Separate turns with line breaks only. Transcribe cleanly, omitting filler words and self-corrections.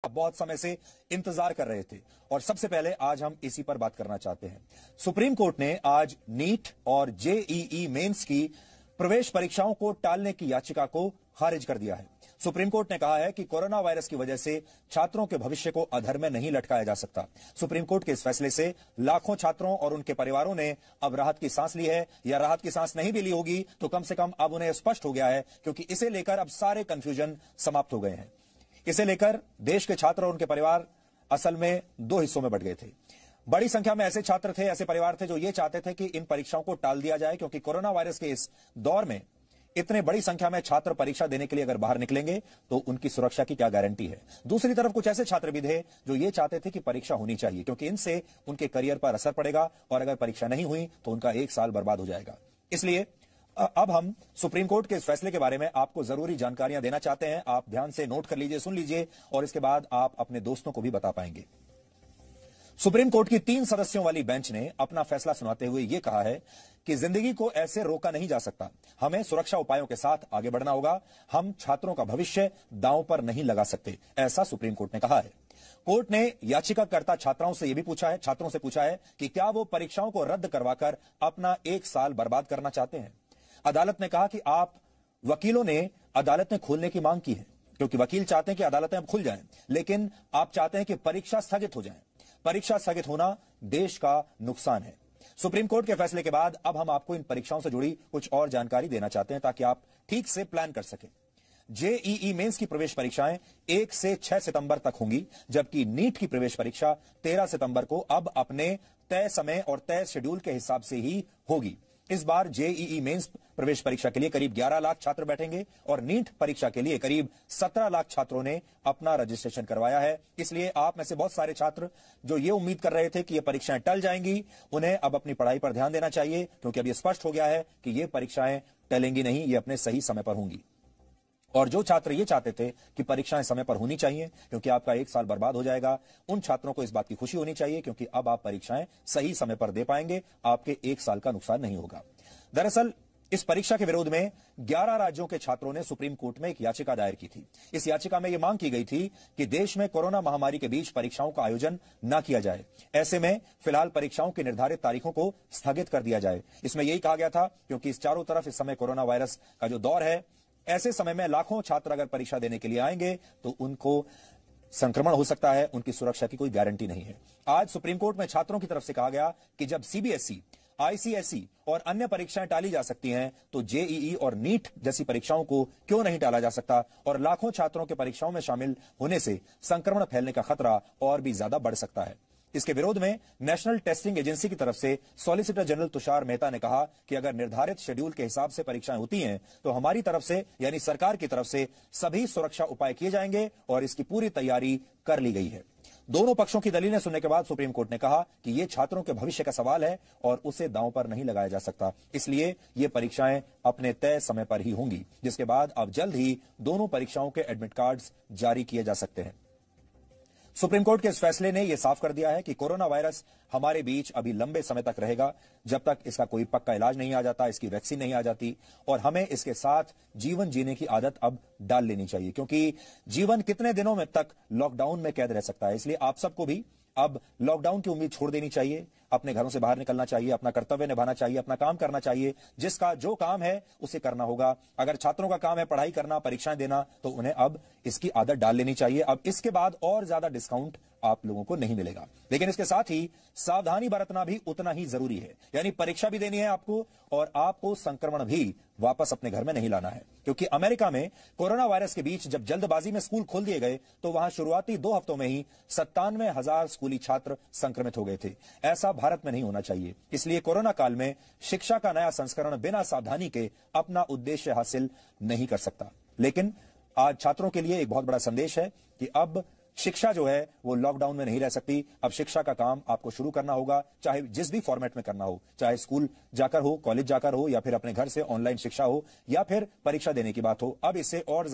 बहुत समय से इंतजार कर रहे थे और सबसे पहले आज हम इसी पर बात करना चाहते हैं। सुप्रीम कोर्ट ने आज नीट और जेईई मेंस की प्रवेश परीक्षाओं को टालने की याचिका को खारिज कर दिया है। सुप्रीम कोर्ट ने कहा है कि कोरोना वायरस की वजह से छात्रों के भविष्य को अधर में नहीं लटकाया जा सकता। सुप्रीम कोर्ट के इस फैसले से लाखों छात्रों और उनके परिवारों ने अब राहत की सांस ली है, या राहत की सांस नहीं भी ली होगी तो कम से कम अब उन्हें स्पष्ट हो गया है, क्योंकि इसे लेकर अब सारे कंफ्यूजन समाप्त हो गए हैं। इसे लेकर देश के छात्र और उनके परिवार असल में दो हिस्सों में बंट गए थे। बड़ी संख्या में ऐसे छात्र थे, ऐसे परिवार थे जो ये चाहते थे कि इन परीक्षाओं को टाल दिया जाए, क्योंकि कोरोना वायरस के इस दौर में इतने बड़ी संख्या में छात्र परीक्षा देने के लिए अगर बाहर निकलेंगे तो उनकी सुरक्षा की क्या गारंटी है। दूसरी तरफ कुछ ऐसे छात्र भी थे जो ये चाहते थे कि परीक्षा होनी चाहिए, क्योंकि इनसे उनके करियर पर असर पड़ेगा और अगर परीक्षा नहीं हुई तो उनका एक साल बर्बाद हो जाएगा। इसलिए अब हम सुप्रीम कोर्ट के इस फैसले के बारे में आपको जरूरी जानकारियां देना चाहते हैं। आप ध्यान से नोट कर लीजिए, सुन लीजिए और इसके बाद आप अपने दोस्तों को भी बता पाएंगे। सुप्रीम कोर्ट की 3 सदस्यों वाली बेंच ने अपना फैसला सुनाते हुए यह कहा है कि जिंदगी को ऐसे रोका नहीं जा सकता। हमें सुरक्षा उपायों के साथ आगे बढ़ना होगा। हम छात्रों का भविष्य दांव पर नहीं लगा सकते, ऐसा सुप्रीम कोर्ट ने कहा है। कोर्ट ने याचिकाकर्ता छात्रों से पूछा है कि क्या वो परीक्षाओं को रद्द करवाकर अपना एक साल बर्बाद करना चाहते हैं। अदालत ने कहा कि वकीलों ने अदालतें खोलने की मांग की है, क्योंकि वकील चाहते हैं कि अदालतें अब खुल जाएं, लेकिन आप चाहते हैं कि परीक्षा स्थगित हो जाए। परीक्षा स्थगित होना देश का नुकसान है। सुप्रीम कोर्ट के फैसले के बाद अब हम आपको इन परीक्षाओं से जुड़ी कुछ और जानकारी देना चाहते हैं, ताकि आप ठीक से प्लान कर सकें। जेईई मेंस की प्रवेश परीक्षाएं 1 से 6 सितंबर तक होंगी, जबकि नीट की प्रवेश परीक्षा 13 सितंबर को अब अपने तय समय और तय शेड्यूल के हिसाब से ही होगी। इस बार जेईई मेंस प्रवेश परीक्षा के लिए करीब 11 लाख छात्र बैठेंगे और नीट परीक्षा के लिए करीब 17 लाख छात्रों ने अपना रजिस्ट्रेशन करवाया है। इसलिए आप में से बहुत सारे छात्र जो ये उम्मीद कर रहे थे कि ये परीक्षाएं टल जाएंगी, उन्हें अब अपनी पढ़ाई पर ध्यान देना चाहिए, क्योंकि अब ये स्पष्ट हो गया है कि ये परीक्षाएं टलेंगी नहीं, ये अपने सही समय पर होंगी। और जो छात्र ये चाहते थे कि परीक्षाएं समय पर होनी चाहिए क्योंकि आपका एक साल बर्बाद हो जाएगा, उन छात्रों को इस बात की खुशी होनी चाहिए, क्योंकि अब आप परीक्षाएं सही समय पर दे पाएंगे, आपके एक साल का नुकसान नहीं होगा। दरअसल इस परीक्षा के विरोध में 11 राज्यों के छात्रों ने सुप्रीम कोर्ट में एक याचिका दायर की थी। इस याचिका में यह मांग की गई थी कि देश में कोरोना महामारी के बीच परीक्षाओं का आयोजन न किया जाए। ऐसे में फिलहाल परीक्षाओं की निर्धारित तारीखों को स्थगित कर दिया जाए। इसमें यही कहा गया था, क्योंकि इस चारों तरफ इस समय कोरोना वायरस का जो दौर है, ऐसे समय में लाखों छात्र अगर परीक्षा देने के लिए आएंगे तो उनको संक्रमण हो सकता है, उनकी सुरक्षा की कोई गारंटी नहीं है। आज सुप्रीम कोर्ट में छात्रों की तरफ से कहा गया कि जब सीबीएसई, आईसीएसई और अन्य परीक्षाएं टाली जा सकती हैं, तो जेईई और नीट जैसी परीक्षाओं को क्यों नहीं टाला जा सकता, और लाखों छात्रों के परीक्षाओं में शामिल होने से संक्रमण फैलने का खतरा और भी ज्यादा बढ़ सकता है। इसके विरोध में नेशनल टेस्टिंग एजेंसी की तरफ से सॉलिसिटर जनरल तुषार मेहता ने कहा कि अगर निर्धारित शेड्यूल के हिसाब से परीक्षाएं होती हैं तो हमारी तरफ से, यानी सरकार की तरफ से, सभी सुरक्षा उपाय किए जाएंगे और इसकी पूरी तैयारी कर ली गई है। दोनों पक्षों की दलीलें सुनने के बाद सुप्रीम कोर्ट ने कहा कि यह छात्रों के भविष्य का सवाल है और उसे दांव पर नहीं लगाया जा सकता। इसलिए ये परीक्षाएं अपने तय समय पर ही होंगी, जिसके बाद अब जल्द ही दोनों परीक्षाओं के एडमिट कार्ड्स जारी किए जा सकते हैं। सुप्रीम कोर्ट के इस फैसले ने यह साफ कर दिया है कि कोरोना वायरस हमारे बीच अभी लंबे समय तक रहेगा, जब तक इसका कोई पक्का इलाज नहीं आ जाता, इसकी वैक्सीन नहीं आ जाती, और हमें इसके साथ जीवन जीने की आदत अब डाल लेनी चाहिए, क्योंकि जीवन कितने दिनों में तक लॉकडाउन में कैद रह सकता है। इसलिए आप सबको भी अब लॉकडाउन की उम्मीद छोड़ देनी चाहिए, अपने घरों से बाहर निकलना चाहिए, अपना कर्तव्य निभाना चाहिए, अपना काम करना चाहिए। जिसका जो काम है उसे करना होगा। अगर छात्रों का काम है पढ़ाई करना, परीक्षाएं देना, तो उन्हें अब इसकी आदत डाल लेनी चाहिए। अब इसके बाद और ज्यादा डिस्काउंट आप लोगों को नहीं मिलेगा, लेकिन इसके साथ ही सावधानी बरतना भी उतना ही जरूरी है। यानी परीक्षा भी देनी है आपको और आपको संक्रमण भी वापस अपने घर में नहीं लाना है, क्योंकि अमेरिका में कोरोना वायरस के बीच जब जल्दबाजी में स्कूल खोल दिए गए तो वहां शुरुआती 2 हफ्तों में ही 97,000 स्कूली छात्र संक्रमित हो गए थे। ऐसा भारत में नहीं होना चाहिए। इसलिए कोरोना काल में शिक्षा का नया संस्करण बिना सावधानी के अपना उद्देश्य हासिल नहीं कर सकता। लेकिन आज छात्रों के लिए एक बहुत बड़ा संदेश है कि अब शिक्षा जो है वो लॉकडाउन में नहीं रह सकती। अब शिक्षा का काम आपको शुरू करना होगा, चाहे जिस भी फॉर्मेट में करना हो, चाहे स्कूल जाकर हो, कॉलेज जाकर हो, या फिर अपने घर से ऑनलाइन शिक्षा हो, या फिर परीक्षा देने की बात हो। अब इससे और